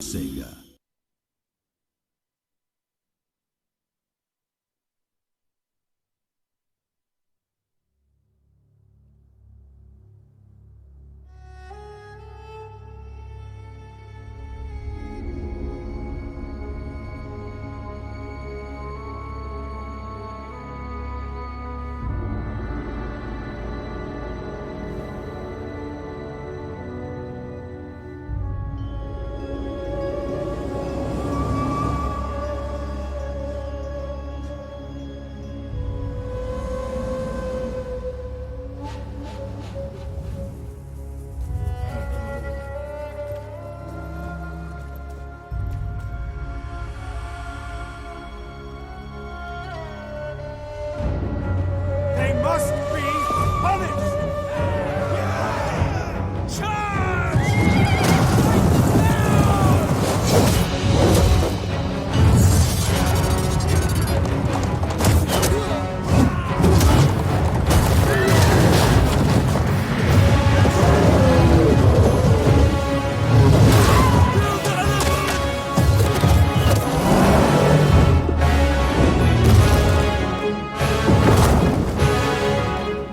Sega. They must be punished! Charge!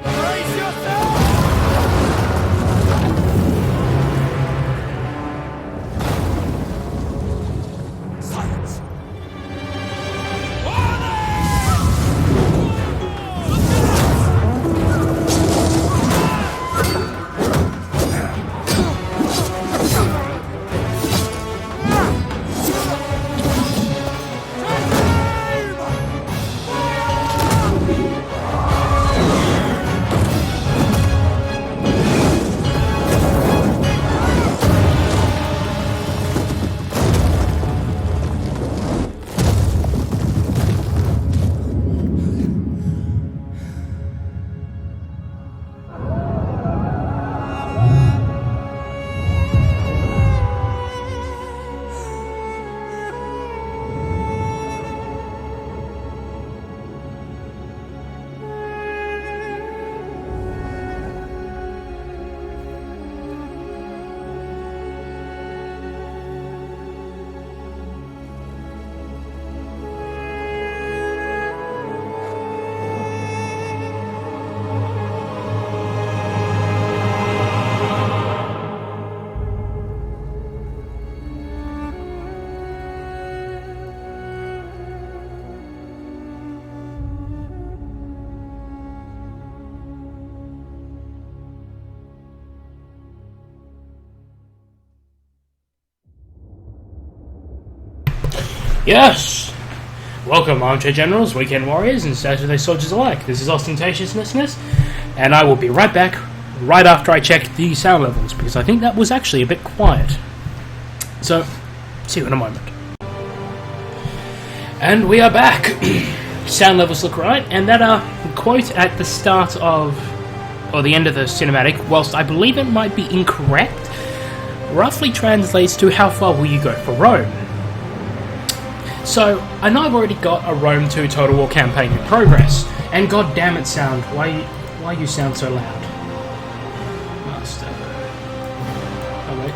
Brace yourself! Silence! Yes! Welcome, Armchair Generals, Weekend Warriors, and Saturday Soldiers alike. This is Ostentatiousness, and I will be right back right after I check the sound levels, because I think that was actually a bit quiet. So, see you in a moment. And we are back. Sound levels look right, and that quote at the start of, or the end of the cinematic, whilst I believe it might be incorrect, roughly translates to how far will you go for Rome? So, I know I've already got a Rome 2 Total War campaign in progress, and god damn it sound, why you sound so loud? Master. Oh wait.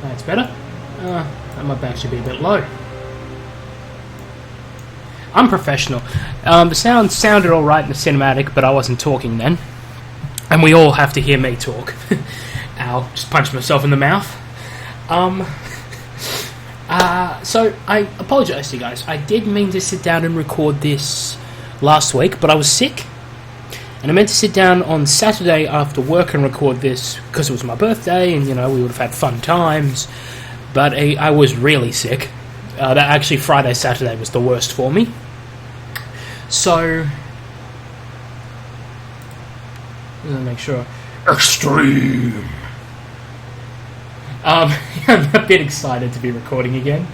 That's better. That might actually be a bit low. I'm professional. The sound sounded alright in the cinematic, but I wasn't talking then. And we all have to hear me talk. Ow, just punched myself in the mouth. So, I apologise to you guys. I did mean to sit down and record this last week, but I was sick. And I meant to sit down on Saturday after work and record this, because it was my birthday, and, you know, we would have had fun times. But I was really sick. That actually, Friday, Saturday was the worst for me. So, let me make sure. Extreme! I'm a bit excited to be recording again.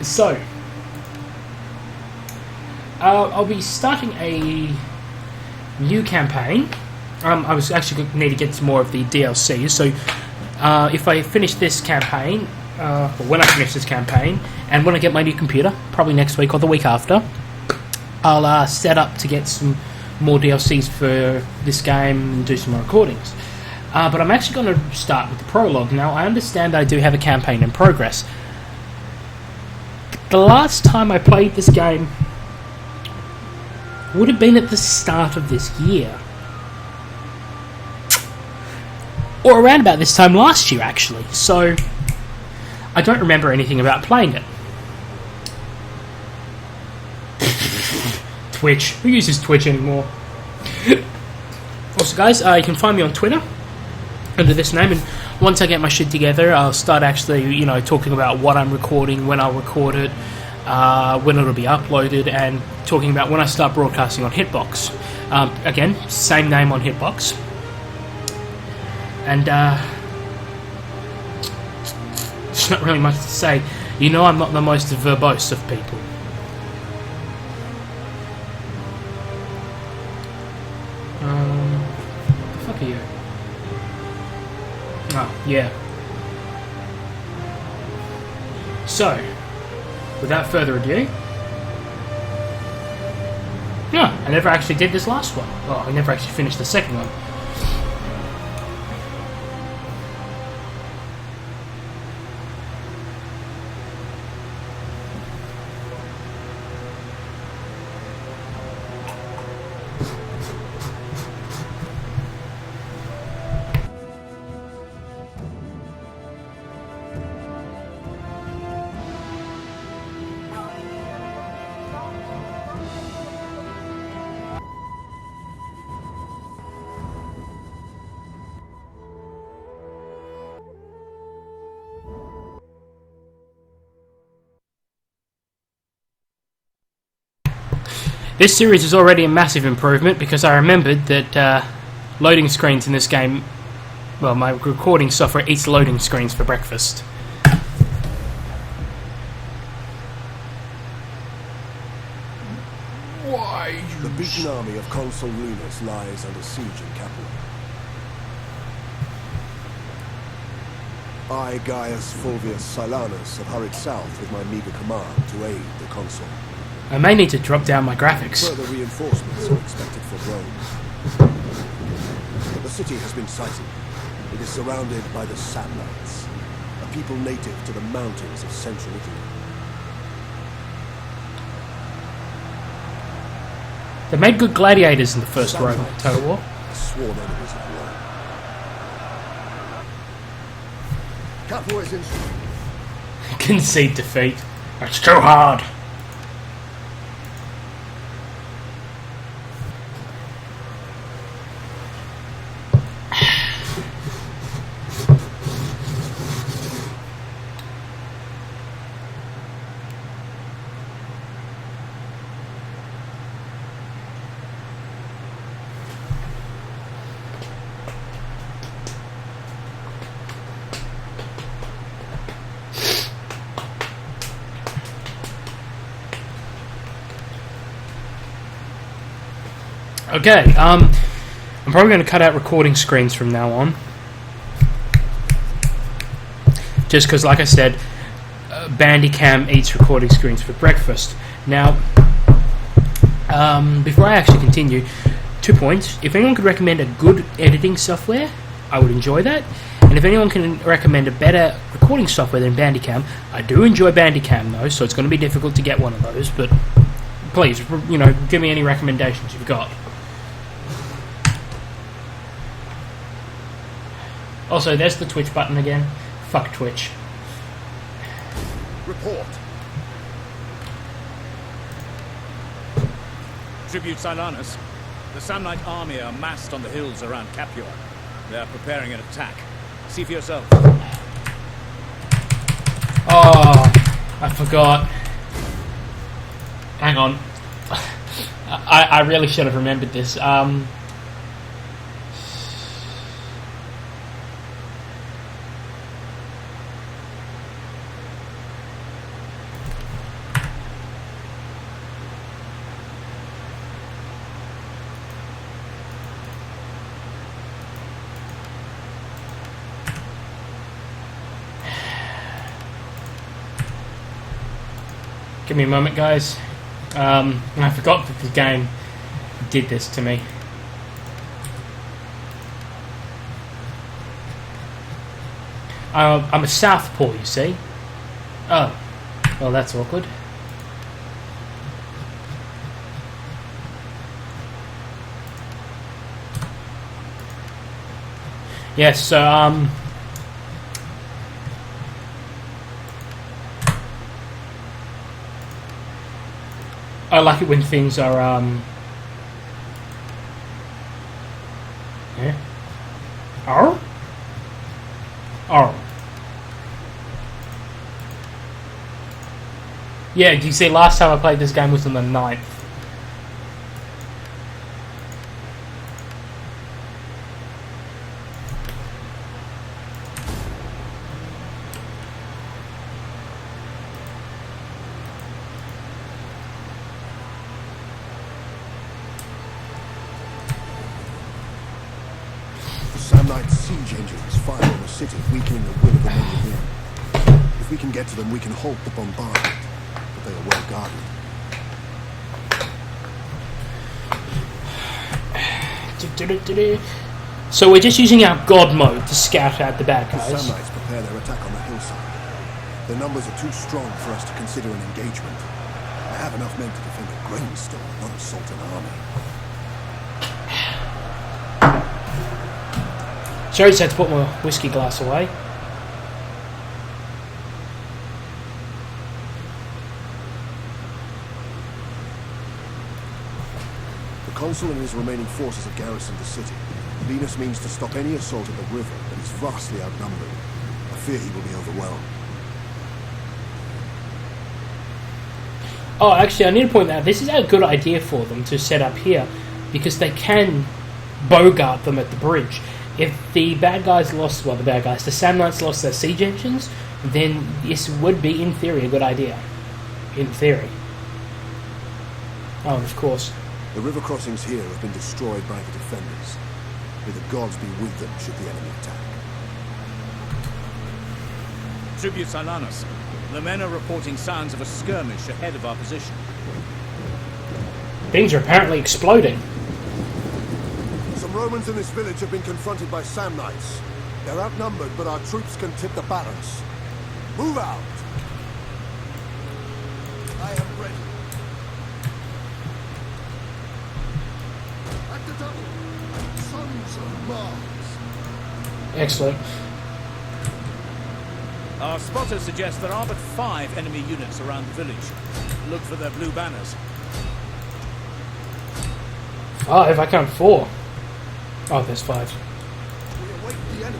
So, I'll be starting a new campaign. I was actually going to need to get some more of the DLCs, so if I finish this campaign, or when I finish this campaign, and when I get my new computer, probably next week or the week after, I'll set up to get some more DLCs for this game and do some more recordings. But I'm actually going to start with the prologue. Now, I understand I do have a campaign in progress. The last time I played this game would have been at the start of this year. Or around about this time last year, actually. So, I don't remember anything about playing it. Twitch. Who uses Twitch anymore? Also, guys, you can find me on Twitter under this name, and once I get my shit together, I'll start actually, talking about what I'm recording, when I'll record it, when it'll be uploaded, and talking about when I start broadcasting on Hitbox. Again, same name on Hitbox. And, there's not really much to say. I'm not the most verbose of people. The fuck are you? Oh, yeah. So, without further ado... No, I never actually did this last one. Well, I never actually finished the second one. This series is already a massive improvement because I remembered that loading screens in this game... Well, my recording software eats loading screens for breakfast. Why? The beaten army of Consul Lunus lies under siege in Capua. I, Gaius Fulvius Silanus, have hurried south with my meager command to aid the consul. I may need to drop down my graphics. Further reinforcements are expected from Rome. But the city has been sighted. It is surrounded by the Samnites, a people native to the mountains of central Italy. They made good gladiators in the First Roman Total War. Sworn enemies of Rome. Capua is in... Concede defeat. That's too hard. Okay, I'm probably going to cut out recording screens from now on. Just because, like I said, Bandicam eats recording screens for breakfast. Now, before I actually continue, 2 points. If anyone could recommend a good editing software, I would enjoy that. And if anyone can recommend a better recording software than Bandicam, I do enjoy Bandicam though, so it's going to be difficult to get one of those, but please, give me any recommendations you've got. Also, there's the Twitch button again. Fuck Twitch. Report. Tribute Silanus. The Samnite army are massed on the hills around Capua. They are preparing an attack. See for yourself. Oh, I forgot. Hang on. I really should have remembered this. Give me a moment, guys. I forgot that the game did this to me. I'm a southpaw, you see. Oh. Well, that's awkward. Yes, so, I like it when things are, yeah. Oh? Oh. Yeah, you see, last time I played this game was on the 9th. Samnite siege engines fire on the city, weakening the will of the men within. If we can get to them, we can halt the bombardment, but they are well guarded. So we're just using our god mode to scout out the bad The guys. Samnites prepare their attack on the hillside. Their numbers are too strong for us to consider an engagement. I have enough men to defend a grain store, not assault an army. Sorry, just had to put my whiskey glass away. The consul and his remaining forces have garrisoned the city. Venus means to stop any assault at the river, but he's vastly outnumbered. I fear he will be overwhelmed. Oh, actually, I need to point out, this is a good idea for them to set up here, because they can bogart them at the bridge. If the bad guys lost, well, the Samnites lost their siege engines, then this would be, in theory, a good idea. In theory. Oh, of course. The river crossings here have been destroyed by the defenders. May the gods be with them should the enemy attack. Tribute Silanus. The men are reporting sounds of a skirmish ahead of our position. Things are apparently exploding. Some Romans in this village have been confronted by Samnites. They're outnumbered, but our troops can tip the balance. Move out! I am ready. At the double! Sons of Mars! Excellent. Our spotter suggests there are but 5 enemy units around the village. Look for their blue banners. 5? I count 4. Oh, there's 5. We await the enemy.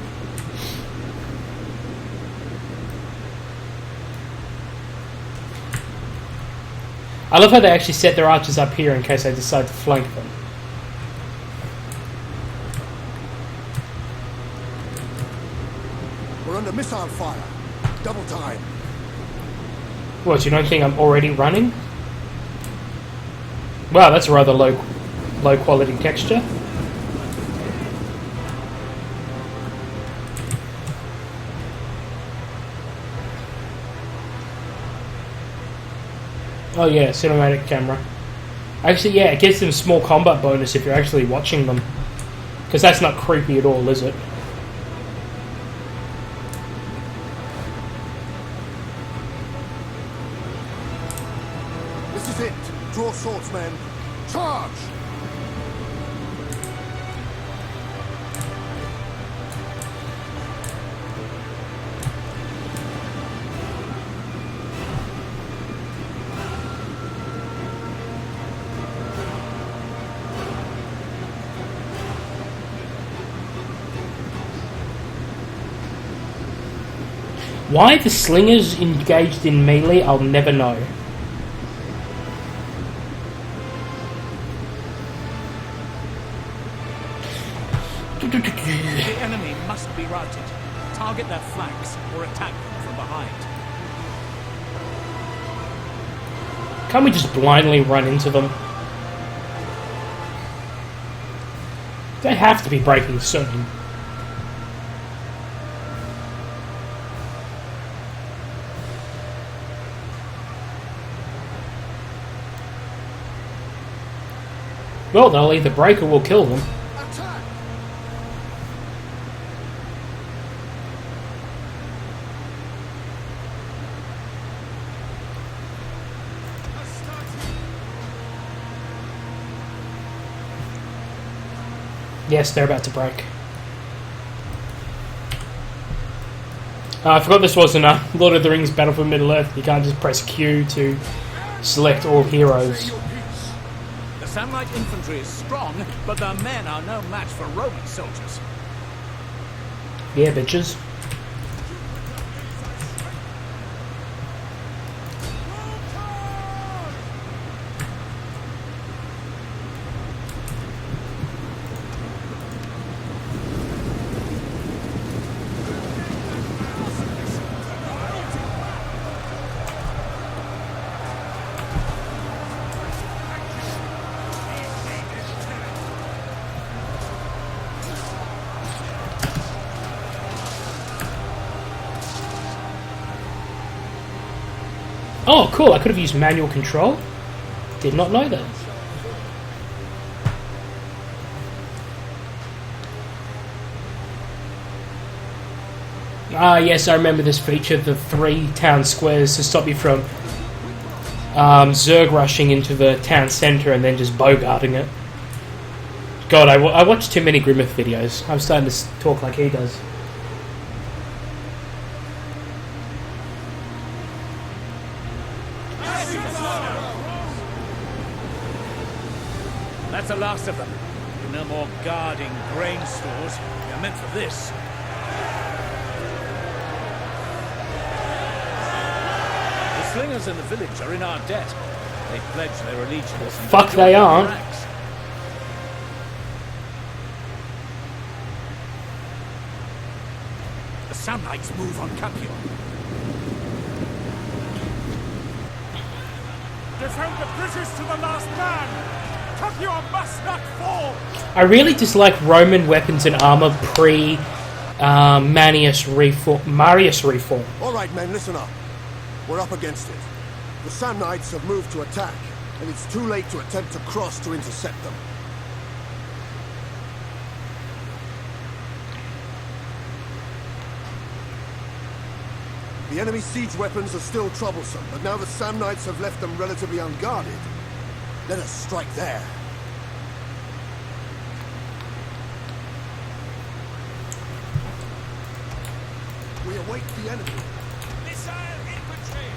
I love how they actually set their archers up here in case they decide to flank them. We're under missile fire. Double time. What, you don't think I'm already running? Wow, that's a rather low quality texture. Oh yeah, cinematic camera. Actually, yeah, it gives them small combat bonus if you're actually watching them. Because that's not creepy at all, is it? This is it. Draw swords, men. Charge! Why the slingers engaged in melee, I'll never know. The enemy must be routed. Target their flanks or attack them from behind. Can't we just blindly run into them? They have to be breaking soon. Well, they'll either break or we'll kill them. Attack! Yes, they're about to break. I forgot this wasn't a Lord of the Rings Battle for Middle-earth. You can't just press Q to select all heroes. The Samnite infantry is strong, but their men are no match for Roman soldiers. Yeah, bitches. Oh, cool. I could have used manual control. Did not know that. Ah, yes, I remember this feature. The 3 town squares to stop you from Zerg rushing into the town centre and then just bogarting it. God, I watch too many Grimmeth videos. I'm starting to talk like he does. That's the last of them. No more guarding grain stores. You're meant for this. The slingers in the village are in our debt. They pledged their allegiance. Fuck, they aren't. The Samnites move on Capua. Defend the British to the last man! Capua must not fall! I really dislike Roman weapons and armor pre Marius reform. All right, men, listen up. We're up against it. The Samnites have moved to attack, and it's too late to attempt to cross to intercept them. The enemy's siege weapons are still troublesome, but now the Samnites have left them relatively unguarded. Let us strike there. We await the enemy. Missile infantry!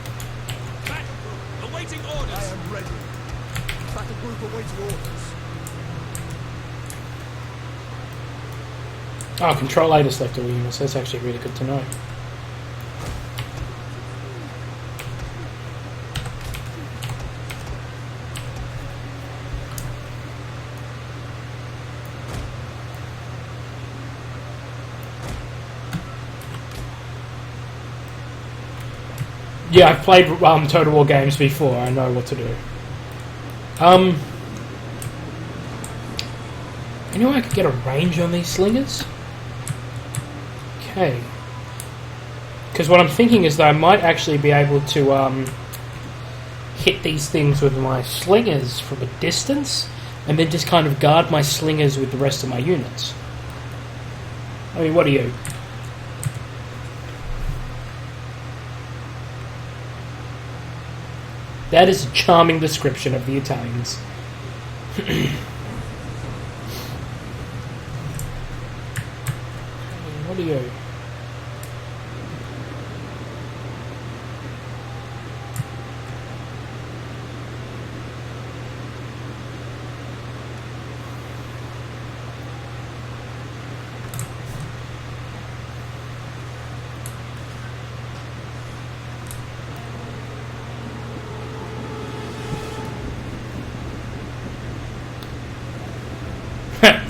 Battle group, awaiting orders! I am ready. Battle group awaiting orders. Oh, control A to select all units. That's actually really good to know. Yeah, I've played Total War games before. I know what to do. You know I could get a range on these slingers? Okay. Because what I'm thinking is that I might actually be able to hit these things with my slingers from a distance, and then just kind of guard my slingers with the rest of my units. I mean, what are you? That is a charming description of the Italians. What are you?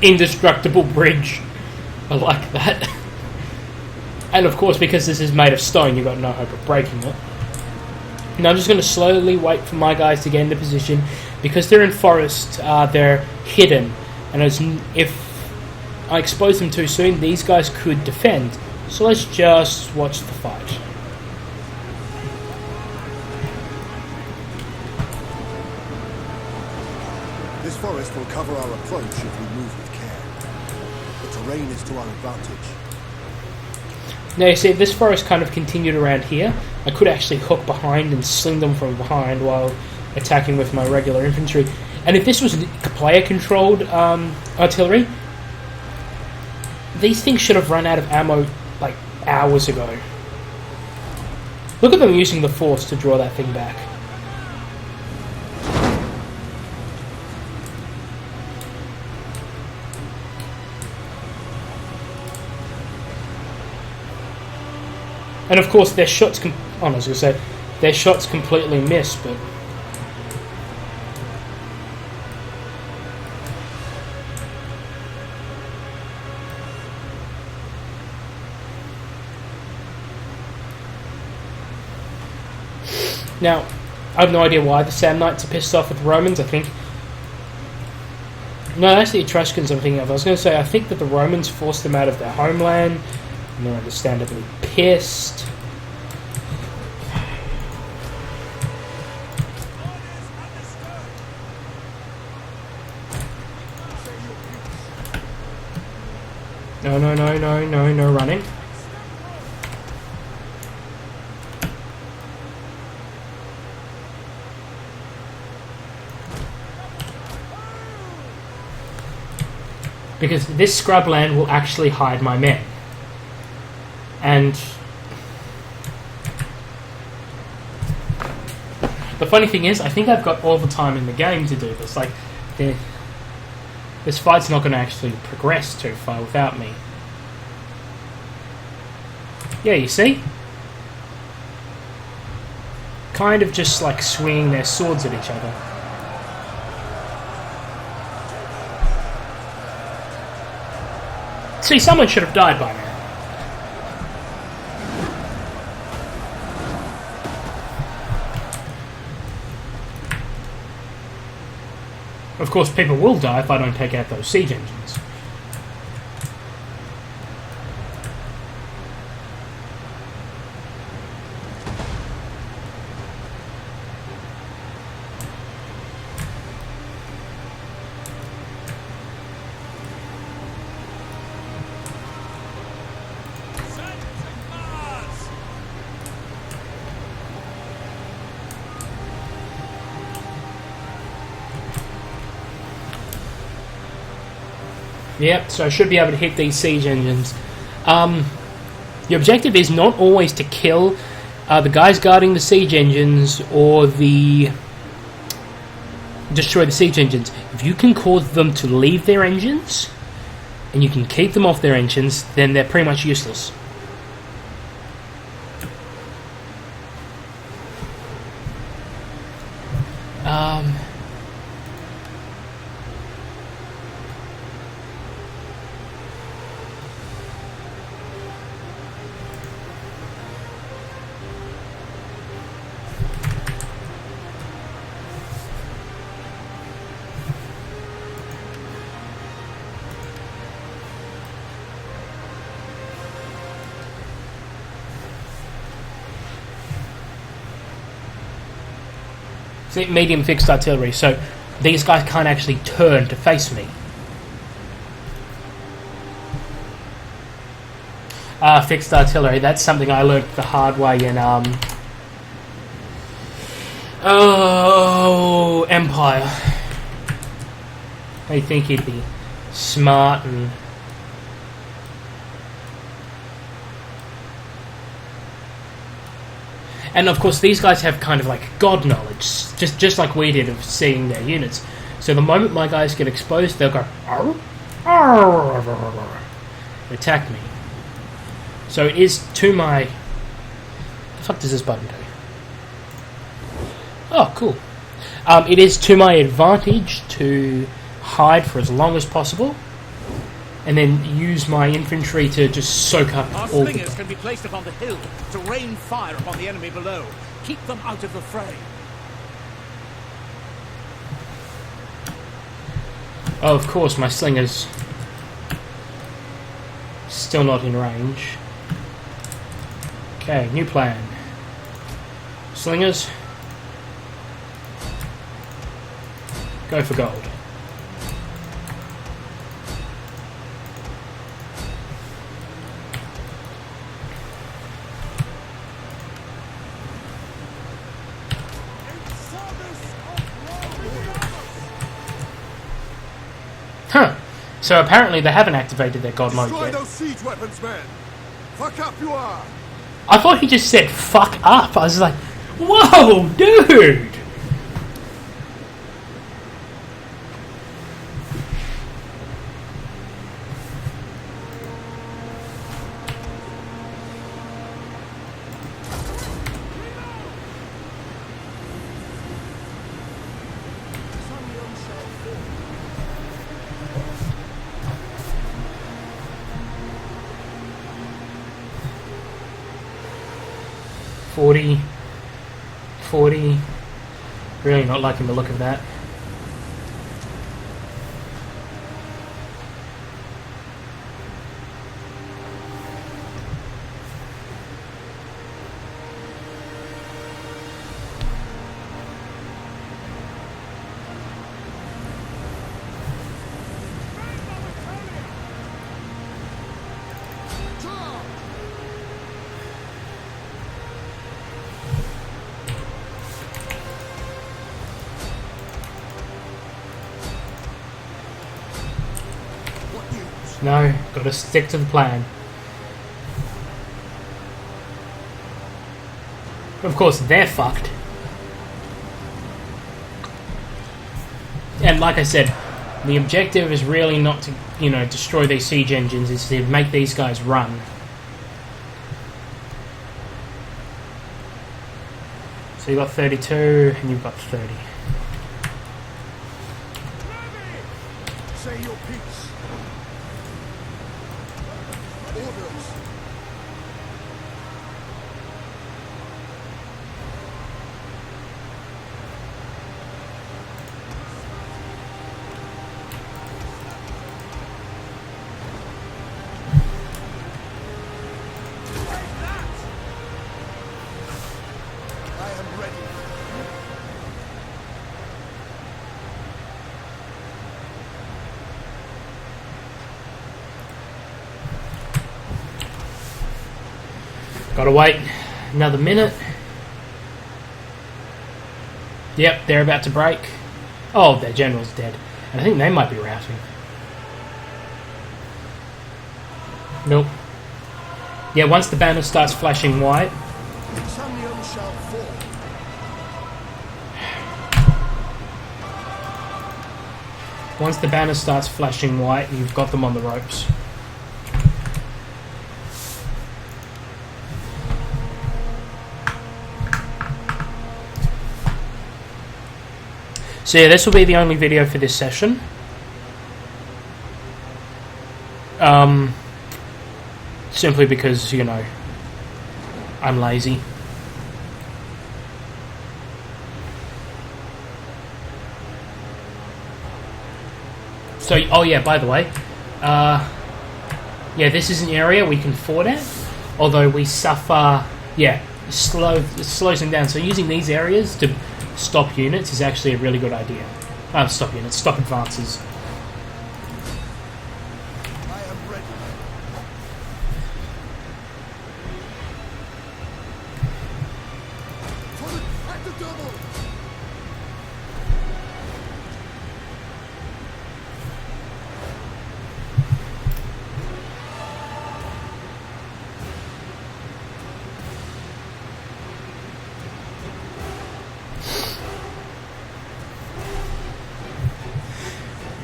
Indestructible bridge. I like that. And of course, because this is made of stone, you've got no hope of breaking it. Now I'm just going to slowly wait for my guys to get into position. Because they're in forest, they're hidden. And if I expose them too soon, these guys could defend. So let's just watch the fight. This forest will cover our approach if we move with care. The terrain is to our advantage. Now you see, if this forest kind of continued around here, I could actually hook behind and sling them from behind while attacking with my regular infantry. And if this was player-controlled artillery, these things should have run out of ammo like hours ago. Look at them using the force to draw that thing back. And of course their shots I was going to say, their shots completely miss, but... Now, I have no idea why the Sam Knights are pissed off with the Romans, I think... No, that's the Etruscans I'm thinking of. I was going to say, I think that the Romans forced them out of their homeland, and they're understandably pissed. No running. Because this scrubland will actually hide my men. And the funny thing is, I think I've got all the time in the game to do this. Like, this fight's not going to actually progress too far without me. Yeah, you see? Kind of just like swinging their swords at each other. See, someone should have died by now. Of course, people will die if I don't take out those siege engines. Yep, so I should be able to hit these siege engines. The objective is not always to kill the guys guarding the siege engines or destroy the siege engines. If you can cause them to leave their engines and you can keep them off their engines, then they're pretty much useless. See, medium fixed artillery, so these guys can't actually turn to face me. Fixed artillery, that's something I learnt the hard way in, Empire. I think he'd be smart and... And of course these guys have kind of like god knowledge, just like we did of seeing their units. So the moment my guys get exposed, they'll go arr, arr, arr, arr, arr, attack me. So it is to my... The fuck does this button do? Oh, cool. It is to my advantage to hide for as long as possible, and then use my infantry to just soak up Our all slingers can be placed upon the hill to rain fire upon the enemy below. Keep them out of the fray. Oh, of course, my slingers still not in range. Okay, new plan. Slingers, go for gold. So apparently they haven't activated their god mode Destroy yet. those siege weapons, men! Fuck up you are! I thought he just said fuck up. I was like, whoa, dude! $40, really not liking the look of that. No, gotta stick to the plan. Of course, they're fucked. And like I said, the objective is really not to, you know, destroy these siege engines, it's to make these guys run. So you've got 32, and you've got 30. Say your piece. Orders. I am ready. Gotta wait another minute. Yep, they're about to break. Oh, their general's dead. And I think they might be routing. Nope. Yeah, once the banner starts flashing white. Somnium shall fall. Once the banner starts flashing white, you've got them on the ropes. So yeah, this will be the only video for this session. Simply because, you know, I'm lazy. So, oh yeah, by the way, yeah, this is an area we can fort at, although we suffer, yeah, it slows them down. So using these areas to stop units is actually a really good idea. Stop units, stop advances. I am ready. Forward, at the double.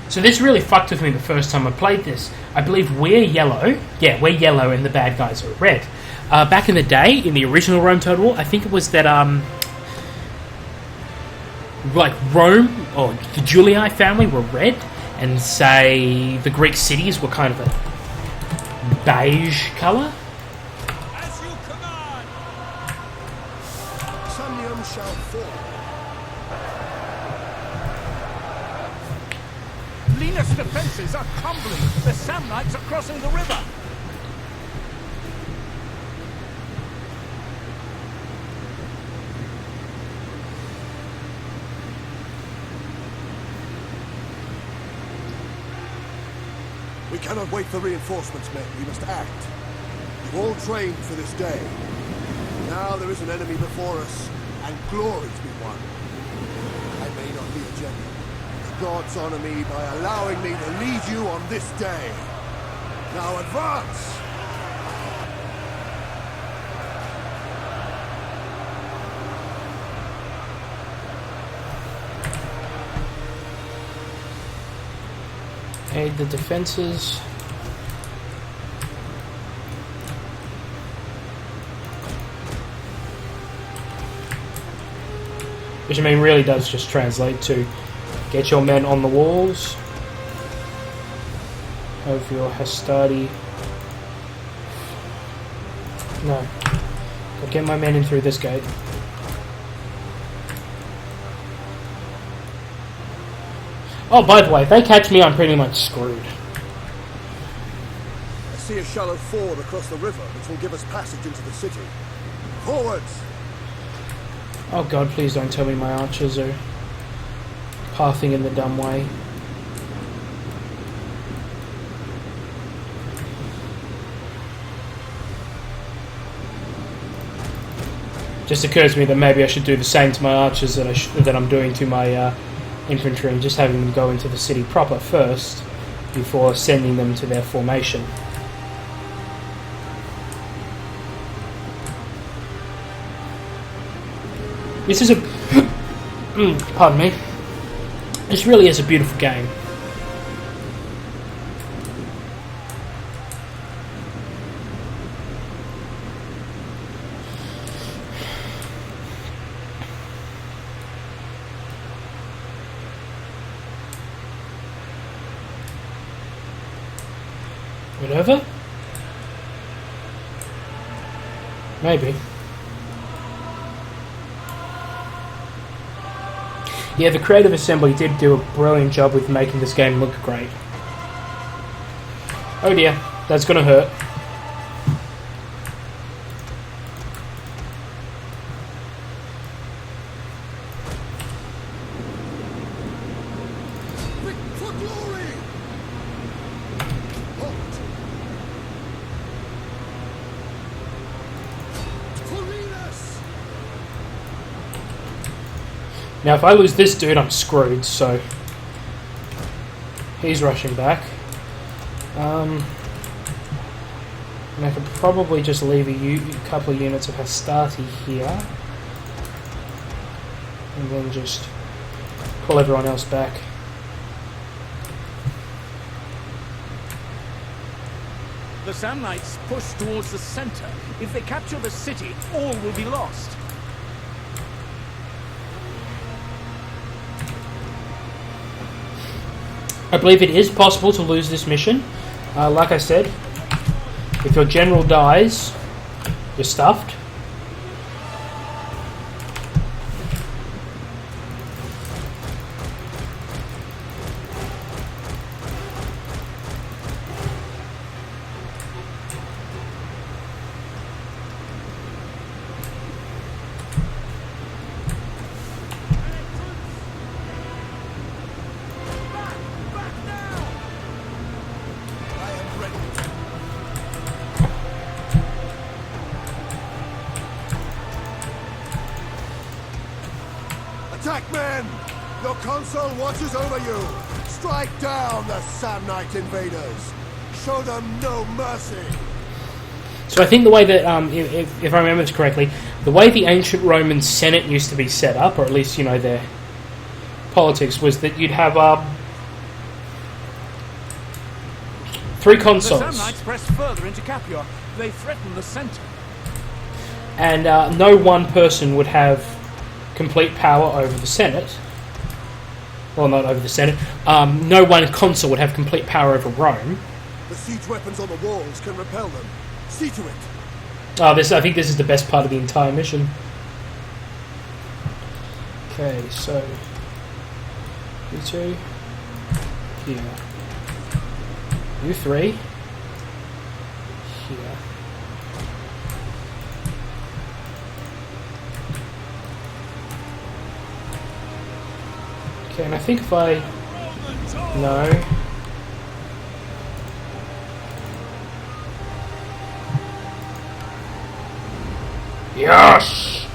So this really fucked with me the first time I played this. I believe we're yellow. Yeah, we're yellow and the bad guys are red. Back in the day, in the original Rome Total War, I think it was that, like Rome, or the Julii family were red, and say the Greek cities were kind of a beige colour. As you command! Somnium shall fall. Linus' defences are crumbling. The Samnites are crossing the river. We cannot wait for reinforcements, men. We must act. You've all trained for this day. Now there is an enemy before us, and glory to be won. I may not be a general, but gods honor me by allowing me to lead you on this day. Now advance! Aid the defenses. Which I mean really does just translate to get your men on the walls. Have your hastati. No. I'll get my men in through this gate. Oh, by the way, if they catch me, I'm pretty much screwed. I see a shallow ford across the river which will give us passage into the city. Forwards! Oh god, please don't tell me my archers are pathing in the dumb way. Just occurs to me that maybe I should do the same to my archers that I'm doing to my infantry, and just having them go into the city proper first before sending them to their formation. This is a pardon me. This really is a beautiful game. Whatever? Maybe. Yeah, the Creative Assembly did do a brilliant job with making this game look great. Oh dear, that's gonna hurt. For glory! Halt! For Venus! Now, if I lose this dude, I'm screwed, so... He's rushing back. And I could probably just leave a couple of units of Hastati here. And then just pull everyone else back. The Samnites push towards the center. If they capture the city, all will be lost. I believe it is possible to lose this mission. Like I said, if your general dies, you're stuffed. Attack, men! Your consul watches over you! Strike down the Samnite invaders! Show them no mercy! So I think the way that, if I remember this correctly, the way the ancient Roman Senate used to be set up, or at least, you know, their politics, was that you'd have 3 consuls. The Samnites press further into Capua. They threaten the center. And no one person would have complete power over the Senate. Well, not over the Senate. No one consul would have complete power over Rome. The siege weapons on the walls can repel them. See to it! I think this is the best part of the entire mission. Okay, so... You 2. Here. You 3. Here. Okay, and I think if I... No. Yes!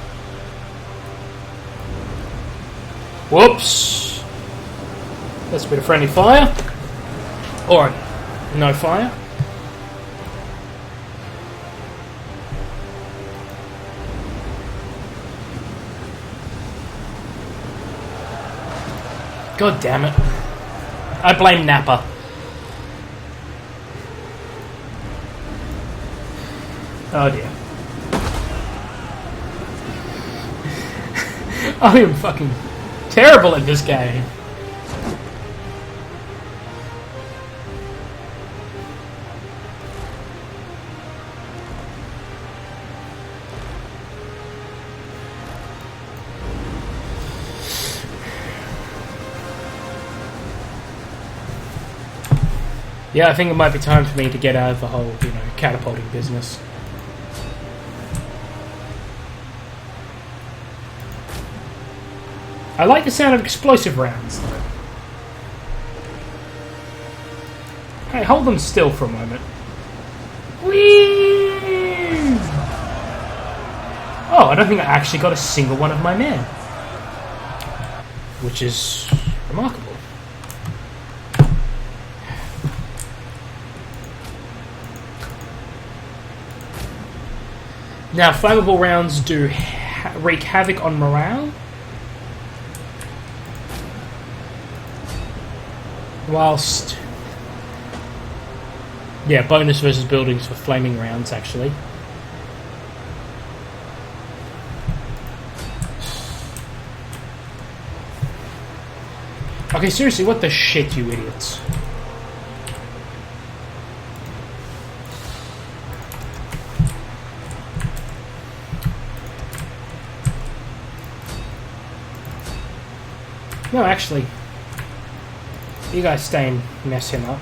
That's a bit of friendly fire. Or no fire. God damn it. I blame Nappa. Oh dear. I am fucking terrible at this game. Yeah, I think it might be time for me to get out of the whole, catapulting business. I like the sound of explosive rounds, though. Hey, hold them still for a moment. Whee! Oh, I don't think I actually got a single one of my men. Which is remarkable. Now, flammable rounds do wreak havoc on morale, whilst, yeah, bonus versus buildings for flaming rounds, actually. Okay, seriously, what the shit, you idiots? No, actually, you guys stay and mess him up.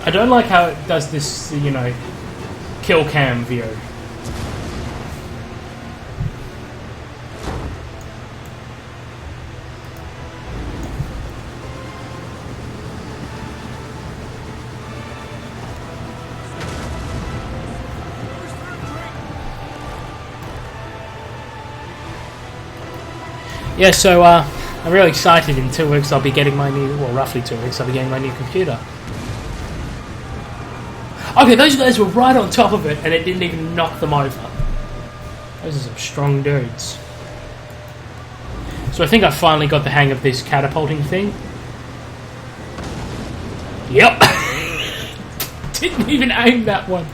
I don't like how it does this, kill cam view. Yeah, so I'm really excited. In 2 weeks I'll be getting my new, well, roughly 2 weeks, I'll be getting my new computer. Okay, those guys were right on top of it, and it didn't even knock them over. Those are some strong dudes. So I think I finally got the hang of this catapulting thing. Yep! Didn't even aim that one.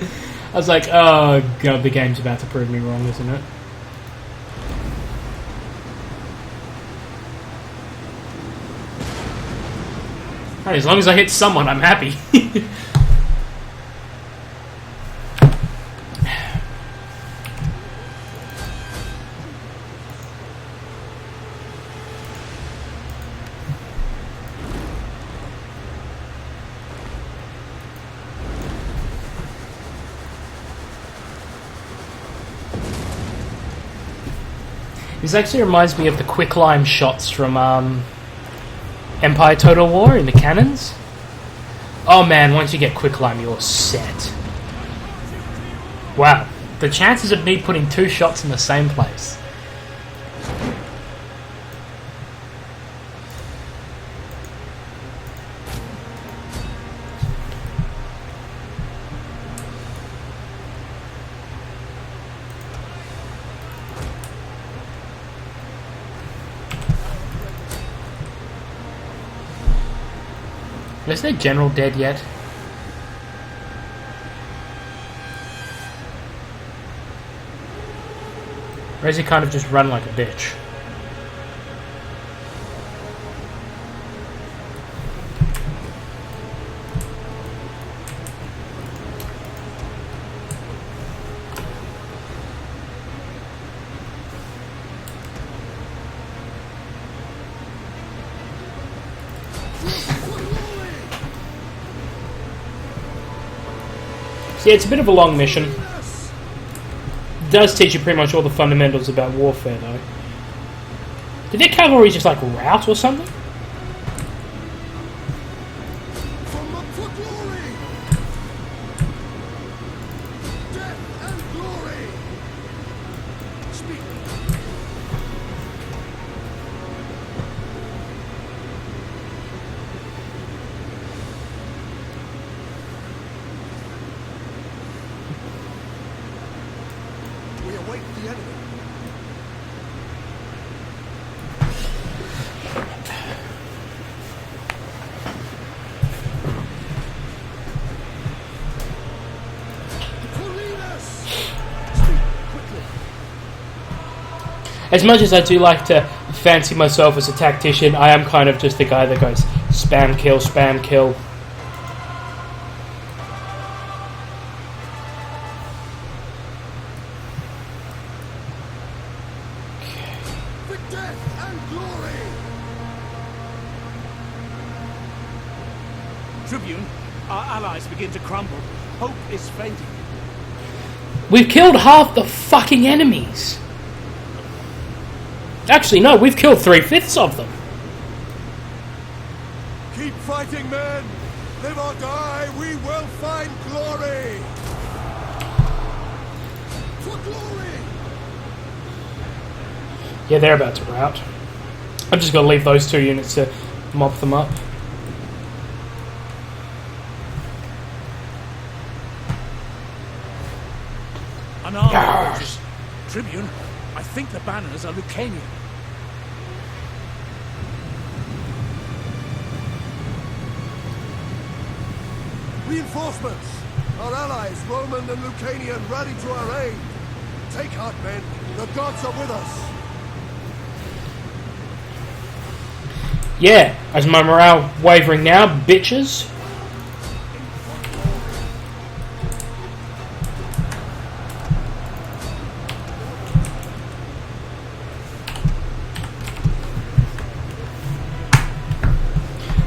I was like, oh god, the game's about to prove me wrong, isn't it? Hey, as long as I hit someone, I'm happy. This actually reminds me of the quicklime shots from Empire Total War in the cannons. Oh man, once you get quicklime, you're set. Wow, the chances of me putting 2 shots in the same place. Is their general dead yet? Or is he kind of just run like a bitch? So yeah, it's a bit of a long mission. It does teach you pretty much all the fundamentals about warfare, though. Did their cavalry just, like, rout or something? For glory! Death and glory! Speak. We await the enemy. As much as I do like to fancy myself as a tactician, I am kind of just the guy that goes spam kill, spam kill. For death and glory! Tribune, our allies begin to crumble. Hope is fading. We've killed half the fucking enemies. Actually, no, we've killed 3/5 of them. Keep fighting, men! Live or die, we will find glory! For glory! Yeah, they're about to rout. I'm just going to leave those 2 units to mop them up. An army Yarr. approaches. Tribune, I think the banners are Lucanian. Reinforcements! Our allies, Roman and Lucanian, rally to our aid! Take heart, men! The gods are with us! Yeah, is my morale wavering now, bitches?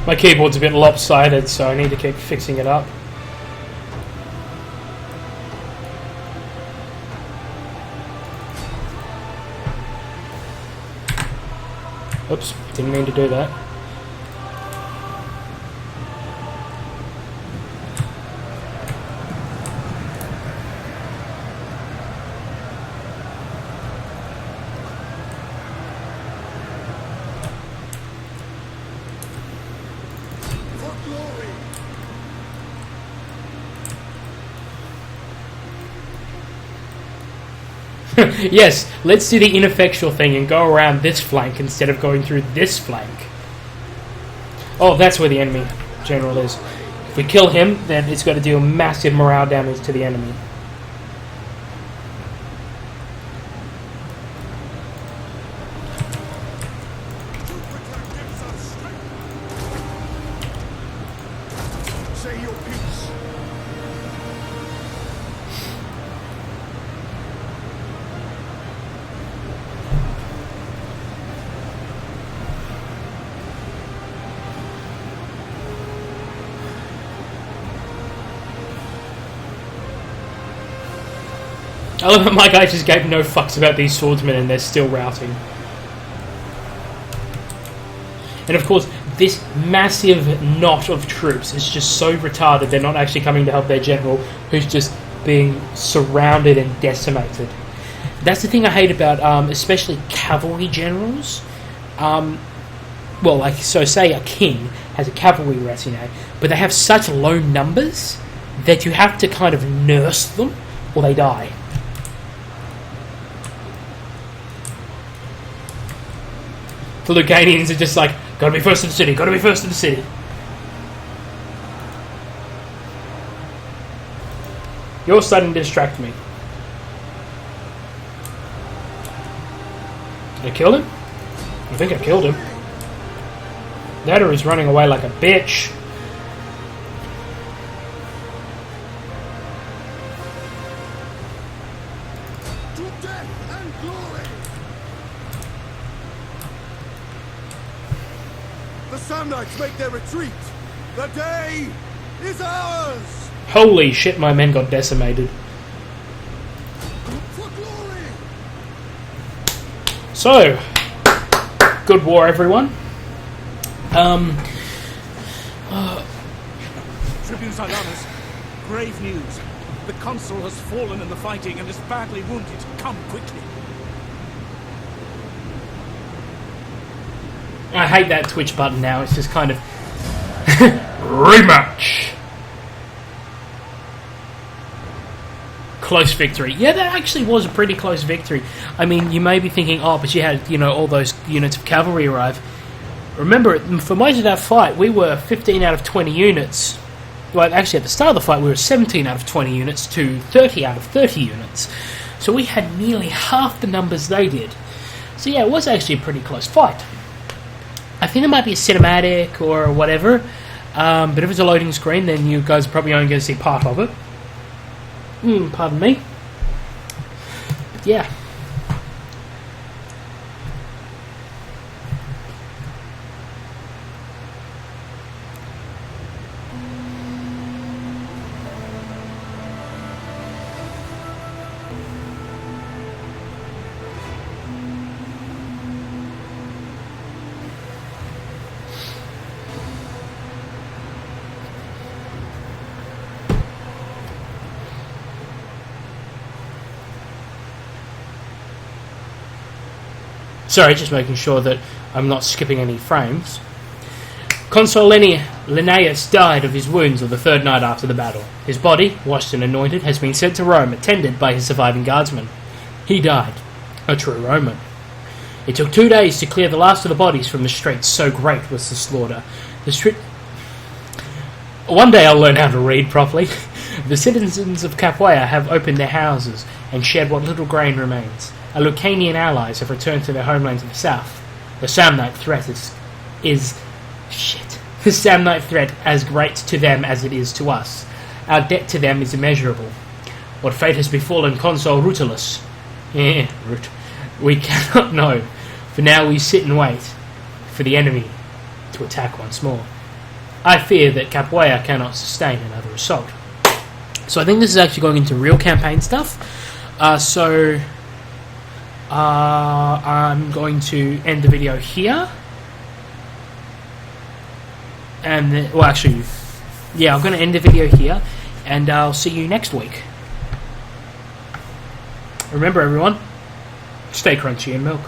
My keyboard's a bit lopsided, so I need to keep fixing it up. Oops, didn't mean to do that. For glory! Yes, let's do the ineffectual thing and go around this flank instead of going through this flank. Oh, that's where the enemy general is. If we kill him, then it's got to deal massive morale damage to the enemy. Jupiter gives us strength! Say your peace! I love that my guy just gave no fucks about these swordsmen and they're still routing. And of course, this massive knot of troops is just so retarded they're not actually coming to help their general, who's just being surrounded and decimated. That's the thing I hate about especially cavalry generals. Well, like, so say a king has a cavalry retinue, but they have such low numbers that you have to kind of nurse them or they die. The Lucanians are just like, gotta be first in the city, gotta be first in the city. You're starting to distract me. Did I kill him? I think I killed him. That or he's running away like a bitch. To death and glory! The Samnites make their retreat! The day is ours! Holy shit, my men got decimated. For glory! So, good war, everyone. Tribune Silanus, grave news. The consul has fallen in the fighting and is badly wounded. Come quickly. I hate that Twitch button now. It's just kind of... Rematch! Close victory. Yeah, that actually was a pretty close victory. I mean, you may be thinking, oh, but you had, all those units of cavalry arrive. Remember, for most of that fight, we were 15 out of 20 units. Well, actually, at the start of the fight, we were 17 out of 20 units to 30 out of 30 units. So we had nearly half the numbers they did. So yeah, it was actually a pretty close fight. I think there might be a cinematic or whatever, but if it's a loading screen, then you guys are probably only going to see part of it. Pardon me. But yeah. Sorry, just making sure that I'm not skipping any frames. Consul Linnaeus died of his wounds on the third night after the battle. His body, washed and anointed, has been sent to Rome, attended by his surviving guardsmen. He died, a true Roman. It took 2 days to clear the last of the bodies from the streets, so great was the slaughter. One day I'll learn how to read properly. The citizens of Capoeira have opened their houses and shared what little grain remains. Our Lucanian allies have returned to their homeland to the south. The Samnite threat The Samnite threat as great to them as it is to us. Our debt to them is immeasurable. What fate has befallen Consul Rutulus? We cannot know. For now we sit and wait for the enemy to attack once more. I fear that Capoeira cannot sustain another assault. So I think this is actually going into real campaign stuff. I'm going to end the video here. And then, I'm going to end the video here, and I'll see you next week. Remember, everyone, stay crunchy and milk.